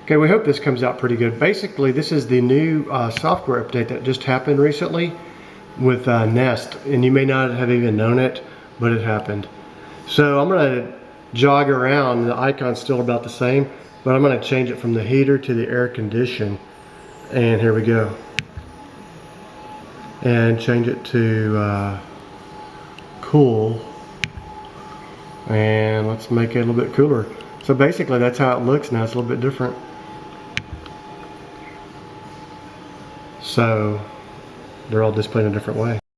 Okay, we hope this comes out pretty good. Basically, this is the new software update that just happened recently with Nest, and you may not have even known it, but it happened. So I'm gonna jog around. The icon's still about the same, but I'm gonna change it from the heater to the air condition. And here we go. And change it to cool. And let's make it a little bit cooler. So basically that's how it looks now. It's a little bit different. So they're all displayed in a different way.